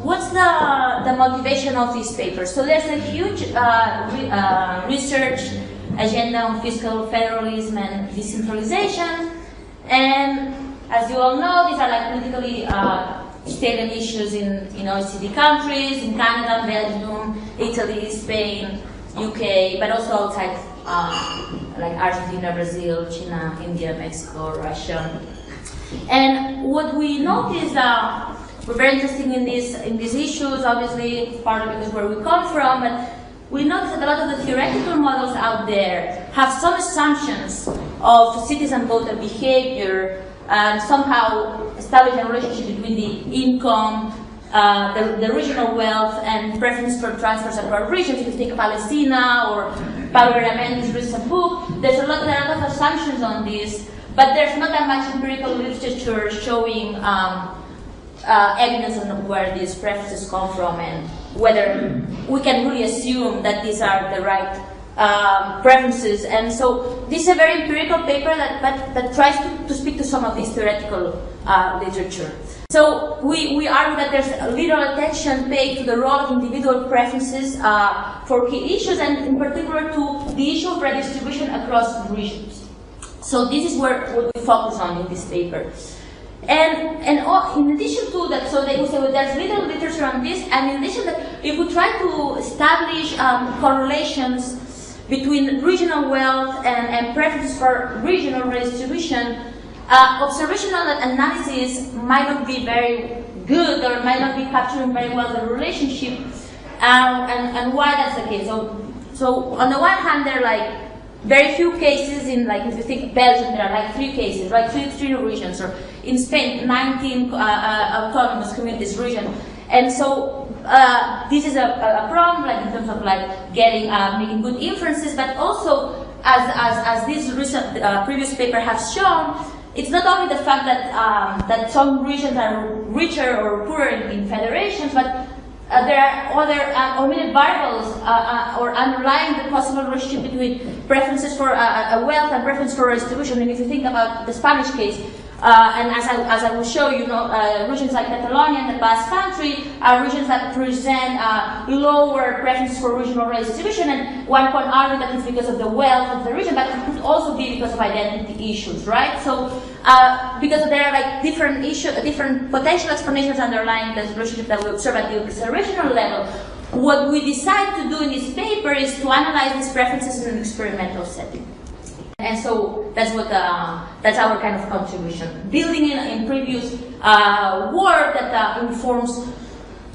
what's the motivation of this paper? So there's a huge research agenda on fiscal federalism and decentralization, and as you all know, these are like politically stated issues in OECD countries, in Canada, Belgium, Italy, Spain, UK, but also outside like Argentina, Brazil, China, India, Mexico, Russia. And what we noticed, we're very interested in these issues, obviously, partly because where we come from, but we noticed that a lot of the theoretical models out there have some assumptions of citizen voter behavior and somehow establish a relationship between the income, the regional wealth, and preference for transfers across regions. If you take Palestina or Pablo Veramendi's recent book, there are a lot of assumptions on this, but there's not that much empirical literature showing evidence on where these preferences come from and whether we can really assume that these are the right preferences. And so this is a very empirical paper that tries to speak to some of this theoretical literature. So we argue that there's little attention paid to the role of individual preferences for key issues, and in particular to the issue of redistribution across regions. So this is what we focus on in this paper. And in addition to that, so they will say, well, there's little literature on this, and in addition to that, if we try to establish correlations between regional wealth and preferences for regional redistribution, observational analysis might not be very good or might not be capturing very well the relationship, and why that's the case. So on the one hand, there are like very few cases in, like, if you think Belgium, there are like 3 cases, right? Three regions, or in Spain, 19 autonomous communities region. And so this is a problem, like in terms of like getting, making good inferences, but also as this recent previous paper has shown, it's not only the fact that that some regions are richer or poorer in federations, but there are other omitted variables or underlying the possible relationship between preferences for wealth and preference for redistribution. And if you think about the Spanish case, and as I will show you, regions like Catalonia and the Basque Country are regions that present lower preferences for regional redistribution, and one can argue that it's because of the wealth of the region, but it could also be because of identity issues, right? So, because there are like different issues, different potential explanations underlying the relationship that we observe at the observational level, what we decide to do in this paper is to analyze these preferences in an experimental setting. And so that's what that's our kind of contribution. Building in previous work that informs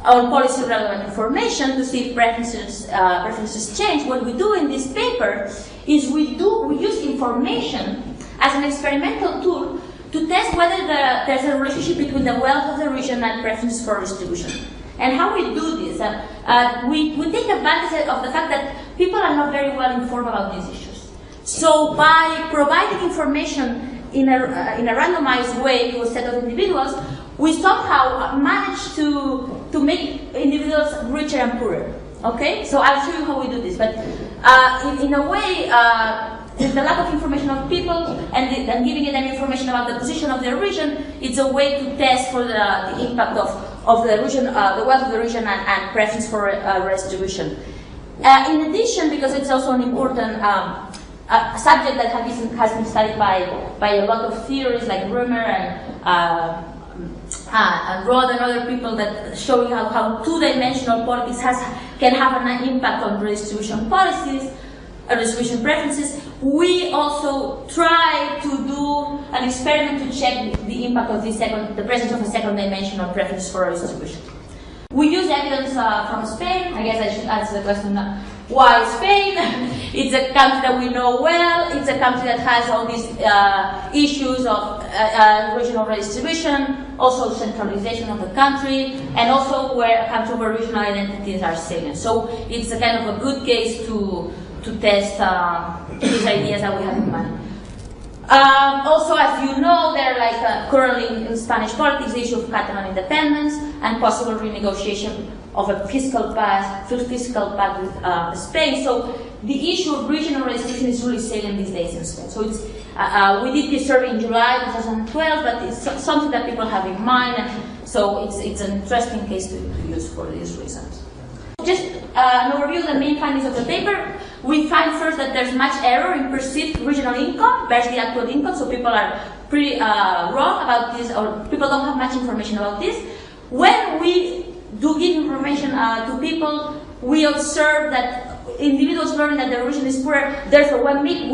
our policy relevant information to see if preferences change. What we do in this paper is we use information as an experimental tool to test whether there's a relationship between the wealth of the region and preferences for distribution. And how we do this? We take advantage of the fact that people are not very well informed about these issues. So by providing information in a randomized way to a set of individuals, we somehow manage to make individuals richer and poorer. Okay? So I'll show you how we do this. But in a way, with the lack of information of people and giving them information about the position of their region, it's a way to test for the impact of the region, the wealth of the region, and preference for redistribution. In addition, because it's also an important subject that has been studied by a lot of theories like Römer and Rod and other people, that showing how two-dimensional politics can have an impact on redistribution policies, redistribution preferences. We also try to do an experiment to check the impact of the presence of a second-dimensional preference for redistribution. We use evidence from Spain. I guess I should answer the question now. Why Spain? It's a country that we know well. It's a country that has all these issues of regional redistribution, also centralization of the country, and also a country where regional identities are salient. So it's a kind of a good case to test these ideas that we have in mind. Also, as you know, there are currently in Spanish politics the issue of Catalan independence and possible renegotiation of a fiscal pact with Spain. So the issue of regional redistribution is really salient these days in Spain. So we did this survey in July 2012, but it's something that people have in mind. And So it's an interesting case to use for these reasons. Just an overview of the main findings of the paper. We find first that there's much error in perceived regional income versus the actual income, so people are pretty wrong about this, or people don't have much information about this. When we do give information to people, we observe that individuals learn that their region is poorer. Therefore, when we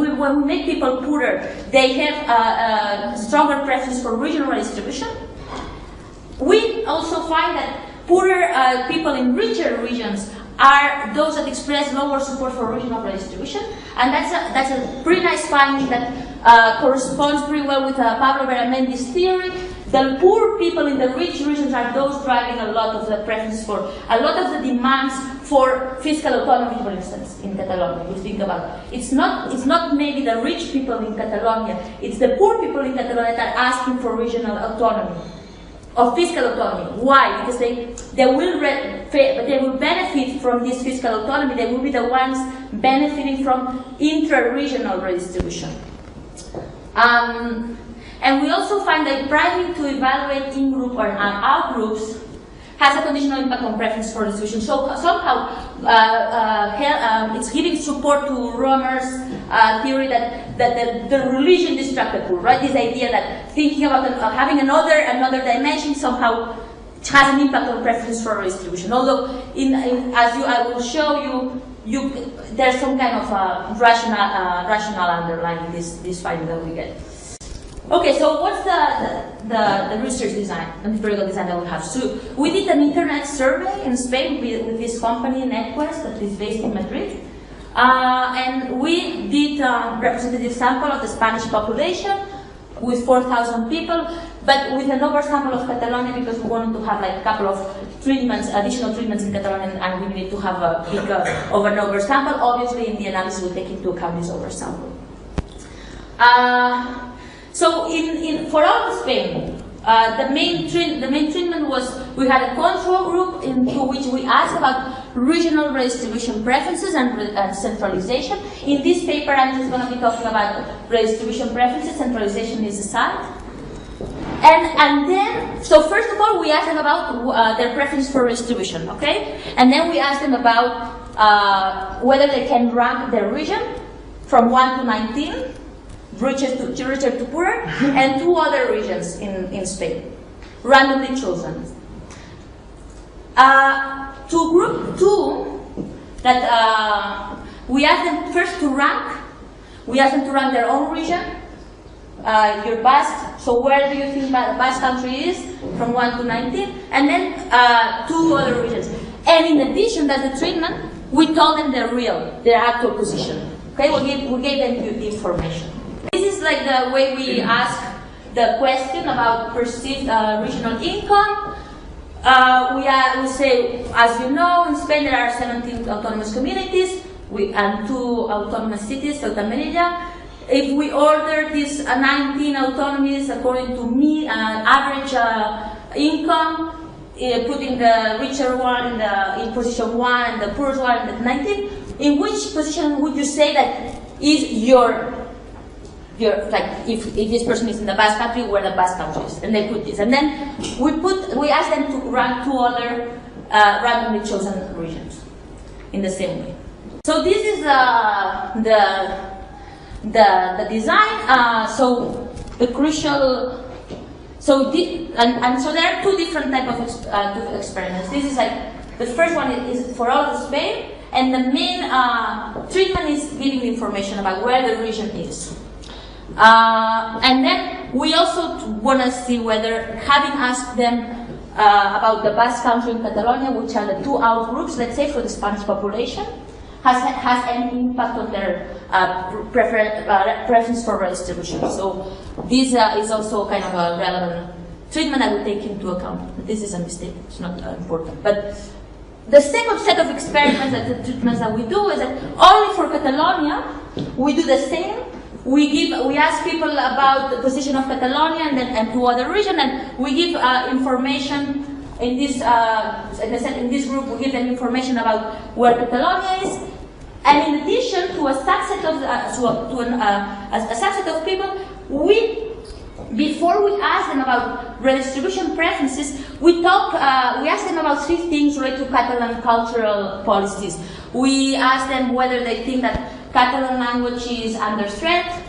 make people poorer, they have a stronger preference for regional redistribution. We also find that poorer people in richer regions are those that express lower support for regional redistribution, and that's a pretty nice finding that corresponds pretty well with Pablo Beramendi's theory. The poor people in the rich regions are those driving a lot of the preference for, a lot of the demands for fiscal autonomy, for instance, in Catalonia. You think about it. It's not maybe the rich people in Catalonia, it's the poor people in Catalonia that are asking for regional autonomy, or fiscal autonomy. Why? Because they will benefit from this fiscal autonomy. They will be the ones benefiting from intra-regional redistribution. And we also find that priming to evaluate in-group or out-groups has a conditional impact on preference for redistribution. So somehow it's giving support to Romer's theory that the religion distracted poor, right? This idea that thinking about having another dimension somehow has an impact on preference for redistribution. Although, I will show you, there's some kind of rational underlying this finding that we get. Okay, so what's the research design, empirical design that we have? So we did an internet survey in Spain with this company, NetQuest, that is based in Madrid. And we did a representative sample of the Spanish population with 4,000 people, but with an oversample of Catalonia because we wanted to have like a couple of treatments, additional treatments in Catalonia, and we needed to have a big of an oversample. Obviously, in the analysis, we take into account this oversample. So for all of Spain, the main treatment was we had a control group into which we asked about regional redistribution preferences and centralization. In this paper, I'm just going to be talking about redistribution preferences. Centralization is aside. And then, so first of all, we asked them about their preference for redistribution, okay? And then we asked them about whether they can rank their region from 1 to 19. Richer to poorer, and 2 other regions in Spain, randomly chosen. To group 2, that we asked them first to rank. We asked them to rank their own region, your Basque. So where do you think the Basque country is from 1 to 19, and then 2 other regions. And in addition, that's the treatment. We told them their actual position. Okay, we gave them the information. This is like the way we ask the question about perceived regional income. We say, as you know, in Spain there are 17 autonomous communities and 2 autonomous cities, Ceuta and Melilla. If we order these 19 autonomies according to average income, putting the richer one in position 1 and the poorest one in the 19, in which position would you say that is your like if this person is in the Basque country, where the Basque country is, and they put this, and then we ask them to rank 2 other randomly chosen regions in the same way. So this is the design. So the crucial. So so there are 2 different types of experiments. This is like the first one is for all of Spain, and the main treatment is giving information about where the region is. And then we also want to see whether, having asked them about the Basque country in Catalonia, which are the 2 outgroups, let's say for the Spanish population, has any impact on their preference for redistribution. So this is also kind of a relevant treatment I will take into account. This is a mistake, it's not important. But the second set of experiments, the treatments that we do, is that only for Catalonia, we do the same. We ask people about the position of Catalonia and 2 other regions, and we give information in this group. We give them information about where Catalonia is, and in addition to a subset of a subset of people, we before we ask them about redistribution preferences, we ask them about three things related to Catalan cultural policies. We ask them whether they think that Catalan language is under threat,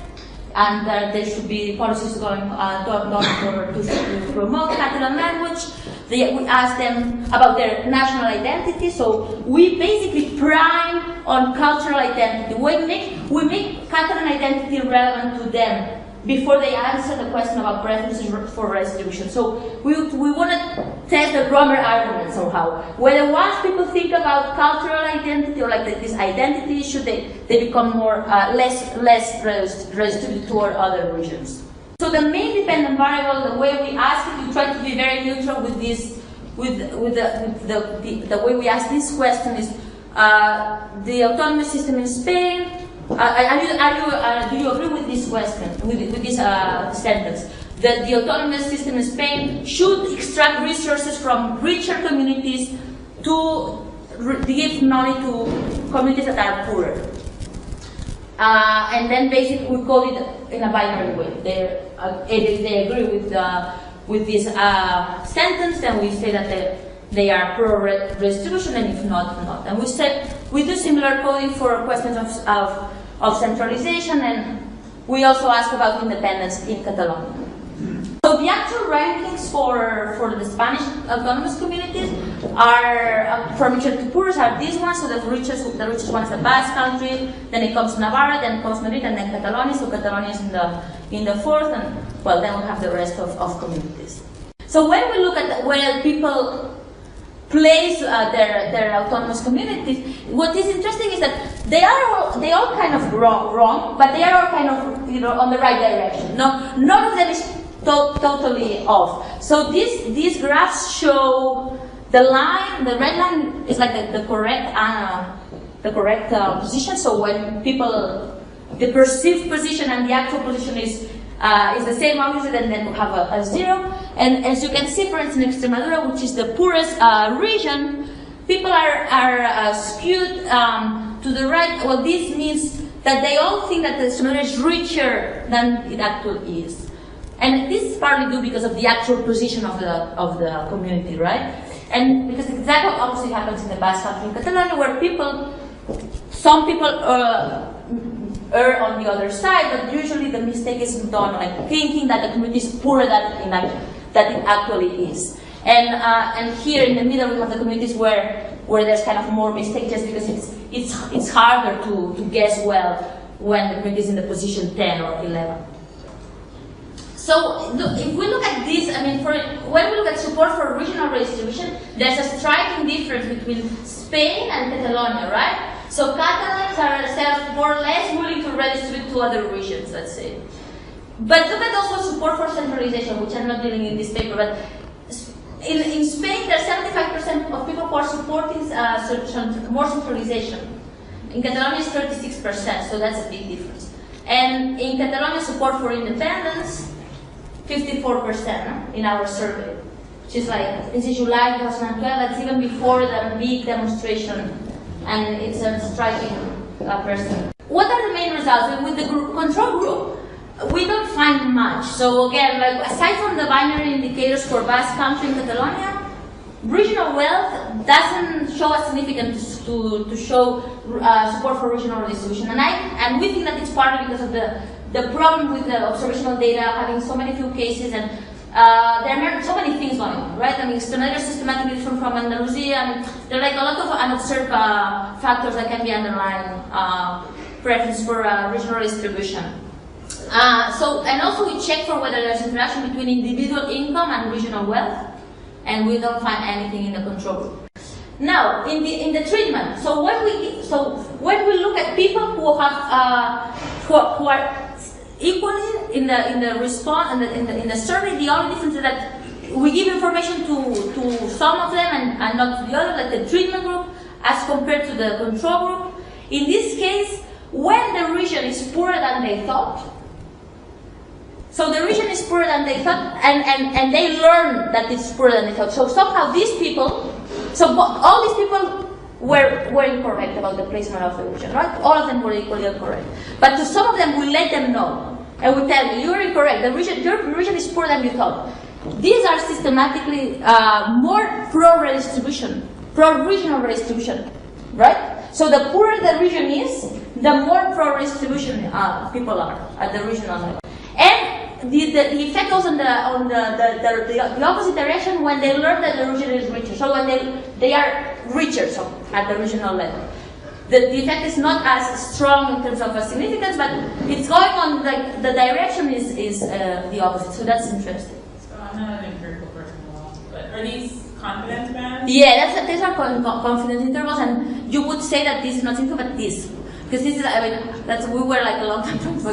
and that there should be policies going on to promote Catalan language. We ask them about their national identity, so we basically prime on cultural identity. We make Catalan identity relevant to them before they answer the question about preferences for redistribution. So we want to test the grammar argument somehow. Whether once people think about cultural identity or like this identity issue, they become more less redistributed toward other regions. So the main dependent variable, the way we ask it, we try to be very neutral with this, the way we ask this question is the autonomous system in Spain. Do you agree with this question, with this sentence? That the autonomous system in Spain should extract resources from richer communities to give money to communities that are poorer. And then basically we call it in a binary way. If they agree with this sentence, then we say that they are pro-redistribution, and if not, not. And we do similar coding for questions of centralization, and we also ask about independence in Catalonia. So the actual rankings for the Spanish autonomous communities are from richer to poorest are these ones. So the richest one is the Basque Country, then it comes Navarra, then comes Madrid, and then Catalonia. So Catalonia is in the fourth, and well, then we have the rest of communities. So when we look at where people place their autonomous communities, what is interesting is that they all kind of wrong, but they are all kind of on the right direction. No, none of them is totally off. So these graphs show the line. The red line is like the correct position. So when the perceived position and the actual position is the same, obviously, and then we have a zero. And as you can see, for instance, in Extremadura, which is the poorest region, people are skewed to the right. Well, this means that they all think that Extremadura is richer than it actually is. And this is partly due because of the actual position of the community, right? And because exactly what opposite happens in the Basque Country in Catalonia, where some people err on the other side, but usually the mistake is done like thinking that the community is poorer than it actually is. And here in the middle we have the communities where there's kind of more mistake, just because it's harder to guess well when the community is in the position 10 or 11. So if we look at this, I mean, when we look at support for regional redistribution, there's a striking difference between Spain and Catalonia, right? So Catalans are more or less willing to redistribute to other regions, let's say. But look at also support for centralization, which I'm not dealing in this paper, but in Spain, there's 75% of people who are supporting more centralization. In Catalonia, it's 36%, so that's a big difference. And in Catalonia, support for independence, 54% in our survey, which is like, this is July 2012, that's even before the big demonstration, and it's a striking percent. What are the main results? With the control group, we don't find much. So again, like aside from the binary indicators for Basque Country and Catalonia, regional wealth doesn't show a significance to show support for regional redistribution. And we think that it's partly because of the problem with the observational data, having so many few cases, and there are so many things going on, right? I mean, Extremadura is systematically different from Andalusia, and there are like a lot of unobserved factors that can be underlying preference for regional distribution. And also we check for whether there's interaction between individual income and regional wealth, and we don't find anything in the control group. Now, in the treatment, so when we look at people who have who are equally in the response in the survey, the only difference is that we give information to some of them and not to the other, like the treatment group, as compared to the control group. In this case, when the region is poorer than they thought, so the region is poorer than they thought, and they learn that it's poorer than they thought. So somehow these people, all these people were incorrect about the placement of the region, right? All of them were equally incorrect. But to some of them, we let them know. and we tell you, you're incorrect, your region is poorer than you thought. These are systematically more pro-redistribution, pro-regional redistribution, right? So the poorer the region is, the more pro-redistribution people are at the regional level. And the effect goes on the opposite direction when they learn that the region is richer. So when they are richer, so at the regional level. The effect is not as strong in terms of significance, but it's going on, like, the direction is the opposite. So that's interesting. So I'm not an empirical person at all, but are these confidence bands? Yeah, these are confidence intervals, and you would say that this is not significant, but this. Because this is, I mean, we were like a long time ago.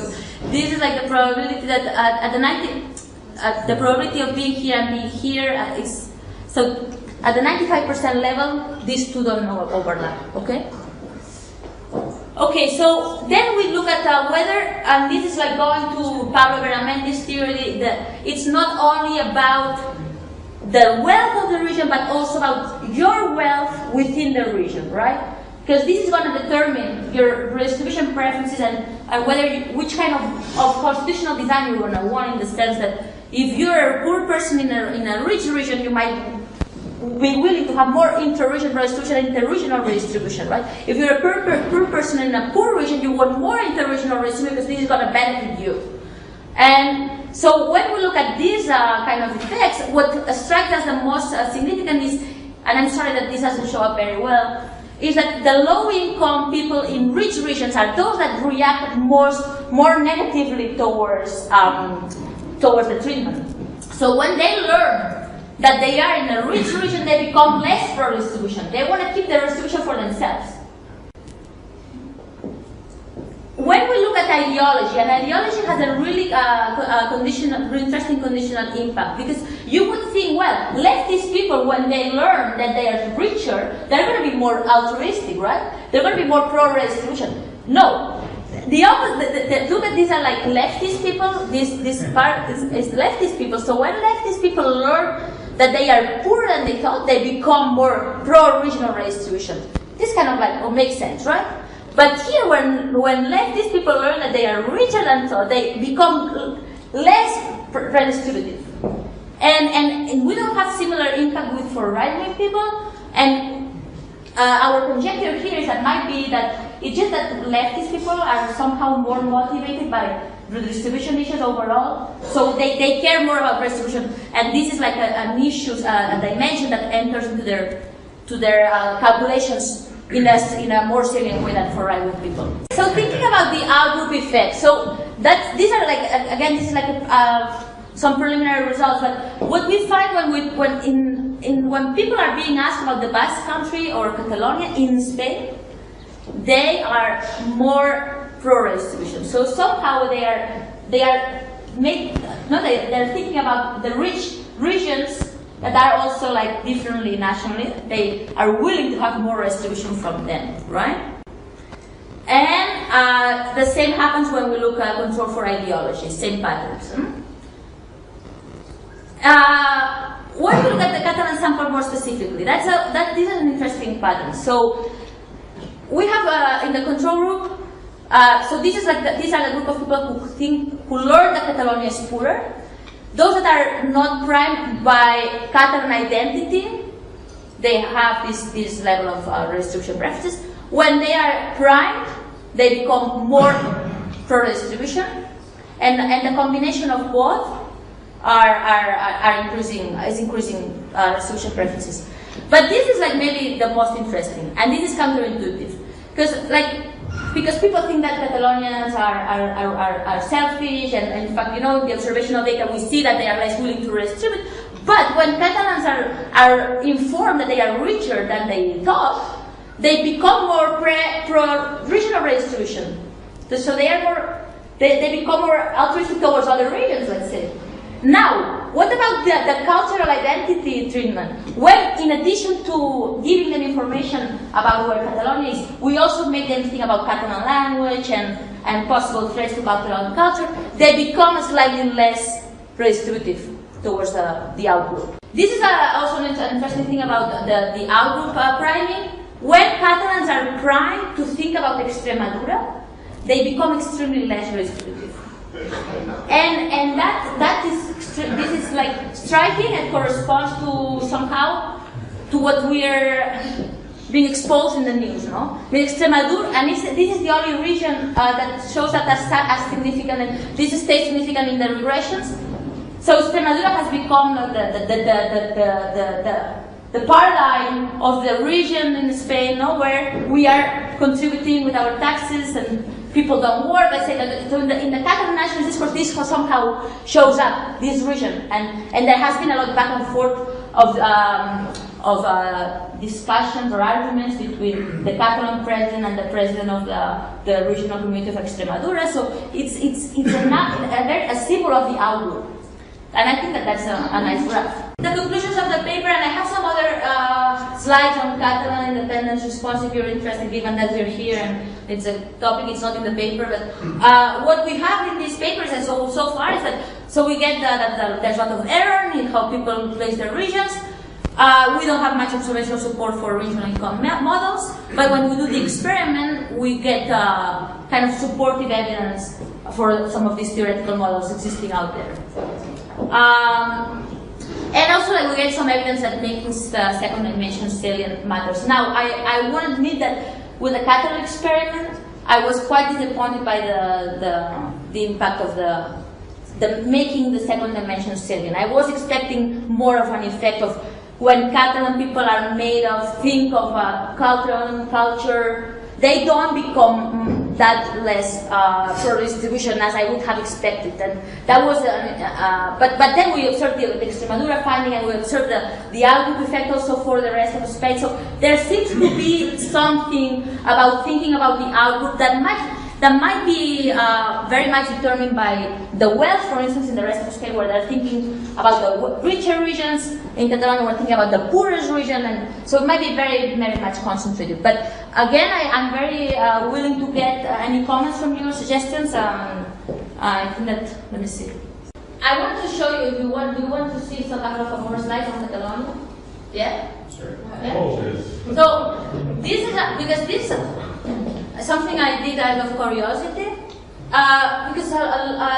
This is like the probability that at the probability of being here and being here is, so at the 95% level, these two don't overlap, okay? Okay, so then we look at whether, and this is like going to Pablo Veramendi's theory, that it's not only about the wealth of the region, but also about your wealth within the region, right? Because this is going to determine your redistribution preferences and whether which kind of constitutional design you're going to want, in the sense that if you're a poor person in a rich region, you might be willing to have more inter-region redistribution and inter-regional redistribution, right? If you're a poor person in a poor region, you want more inter-regional redistribution because this is going to benefit you. And so when we look at these kind of effects, what strikes us the most significant is, and I'm sorry that this doesn't show up very well, is that the low-income people in rich regions are those that react more negatively towards the treatment. So when they learn that they are in a rich region, they become less pro-redistribution. They want to keep the redistribution for themselves. When we look at ideology, and ideology has a really interesting conditional impact, because you would think, well, leftist people, when they learn that they are richer, they're going to be more altruistic, right? They're going to be more pro-redistribution. No. The opposite, look at these are like leftist people, this part is leftist people. So when leftist people learn that they are poorer than they thought, they become more pro-regional redistribution. This kind of like makes sense, right? But here, when leftist people learn that they are richer than thought, they become less redistributive. And we don't have similar impact for right-wing people. And our conjecture here is that might be that it's just that leftist people are somehow more motivated by redistribution issues overall. So they care more about redistribution. And this is like an issue, a dimension that enters into their calculations in a more salient way than for right-wing people. So thinking about the outgroup effect, so these are like, again, this is like some preliminary results, but what we find when people are being asked about the Basque Country or Catalonia in Spain, they are more pro-redistribution. So somehow they're thinking about the rich regions that are also like differently nationally. They are willing to have more redistribution from them, right? And the same happens when we look at control for ideology, same patterns. When we look at the Catalan sample more specifically, this is an interesting pattern. So we have in the control group, so these are the group of people who learn that Catalonia is poorer. Those that are not primed by Catalan identity, they have this level of redistribution preferences. When they are primed, they become more pro-redistribution, and the combination of both is increasing redistribution preferences. But this is like maybe the most interesting, and this is counterintuitive, because people think that Catalonians are selfish, and in fact, in the observational data we see that they are less willing to redistribute. But when Catalans are informed that they are richer than they thought, they become more pro-regional redistribution. So they become more altruistic towards other regions, let's say. Now, what about the cultural identity treatment? When, in addition to giving them information about where Catalonia is, we also make them think about Catalan language and possible threats to Catalan culture, they become slightly less redistributive towards the outgroup. This is also an interesting thing about the outgroup priming. When Catalans are primed to think about Extremadura, they become extremely less redistributive. And this is like striking and corresponds to somehow to what we are being exposed in the news, no? With Extremadura, and this is the only region that shows that as significant, and this stays significant in the regressions. So Extremadura has become the paradigm of the region in Spain, no, where we are contributing with our taxes and people don't work. I say that so in the Catalan national discourse, this somehow shows up, this region, and there has been a lot of back and forth of discussions or arguments between the Catalan president and the president of the regional community of Extremadura. So it's a symbol of the outlook. And I think that's a nice graph. The conclusions of the paper, and I have some other slides on Catalan independence response if you're interested, given that you're here and it's a topic, it's not in the paper, but what we have in these papers and so far is that, so we get that there's a lot of error in how people place their regions. We don't have much observational support for regional income models, but when we do the experiment, we get kind of supportive evidence for some of these theoretical models existing out there. And also, like, we get some evidence that making second dimension salient matters. Now, I want to admit that with the Catalan experiment, I was quite disappointed by the impact of the making the second dimension salient. I was expecting more of an effect of when Catalan people are made of, think of culture, they don't become that less pro-redistribution as I would have expected. And that was, but then we observed the Extremadura finding, and we observed the outlook effect also for the rest of Spain. So there seems to be something about thinking about the outlook that might be very much determined by the wealth, for instance, in the rest of Spain, where they're thinking about the richer regions. In Catalonia, we're thinking about the poorest region, and so it might be very, very much concentrated. But again, I'm very willing to get any comments from you, suggestions. I think that, let me see. I want to show you, do you want to see some couple of more slides on Catalonia? Yeah? Sure. Yeah? Oh, yes. So, this is, because this is something I did out of curiosity. Because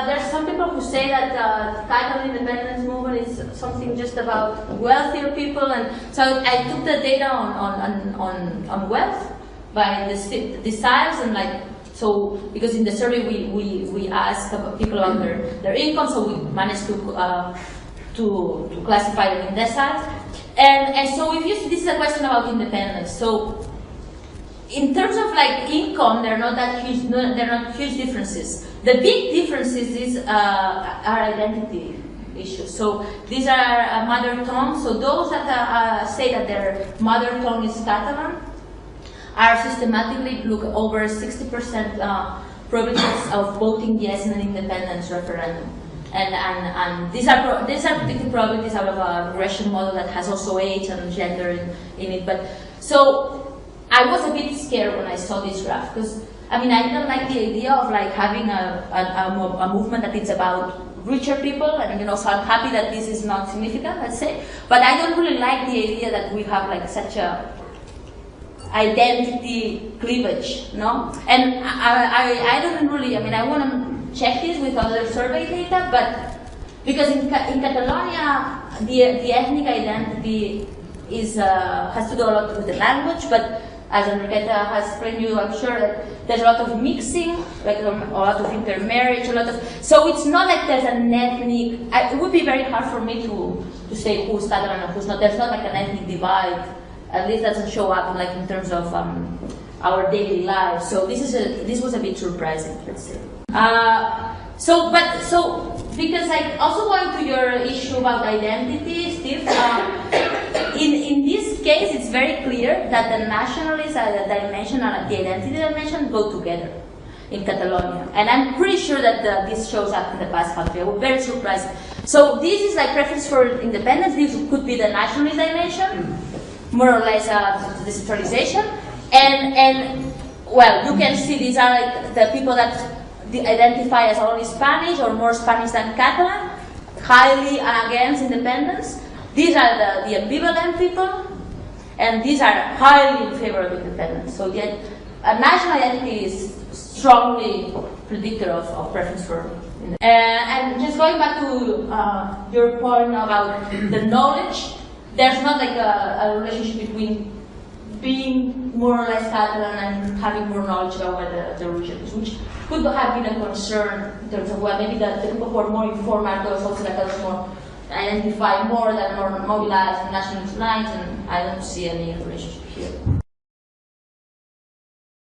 there's some people who say that the Catalan independence movement is something just about wealthier people, and so I took the data on wealth by the deciles, and like, so because in the survey we asked people about their income, so we managed to classify them in deciles, and so if you see, this is a question about independence. So in terms of like income, they're not huge differences. The big differences are identity issues. So these are mother tongue. So those that say that their mother tongue is Catalan are systematically look over 60% probabilities of voting yes in an independence referendum. And these are predicted probabilities out of a regression model that has also age and gender in it. But so I was a bit scared when I saw this graph, because I mean, I didn't like the idea of like having a movement that is about richer people, and so I'm happy that this is not significant, let's say, but I don't really like the idea that we have like such a identity cleavage, no? And I don't really, I mean, I want to check this with other survey data, but because in Catalonia, the ethnic identity is has to do a lot with the language, but as Enriqueta has explained you, I'm sure that there's a lot of mixing, like a lot of intermarriage, so it's not like there's an ethnic, it would be very hard for me to say who's Catalan and who's not. There's not like an ethnic divide, at least doesn't show up like in terms of our daily lives. So this was a bit surprising, let's say. So because I also going to your issue about identity, Steve, in this case, it's very clear that the nationalist dimension and the identity dimension go together in Catalonia. And I'm pretty sure that this shows up in the Basque Country. I was very surprised. So this is like preference for independence. This could be the nationalist dimension, more or less the centralization. And well, you can see these are like the people that identify as only Spanish or more Spanish than Catalan, highly against independence. These are the ambivalent people, and these are highly in favor of independence. So a national identity is strongly predictor of preference for And just going back to your point about the knowledge, there's not like a relationship between being more or less Catalan and having more knowledge about what the region is, which could have been a concern in terms of, well, maybe the people who are more informed are those also that are more identified more, that are more mobilized in nationalist lines, and I don't see any relationship here.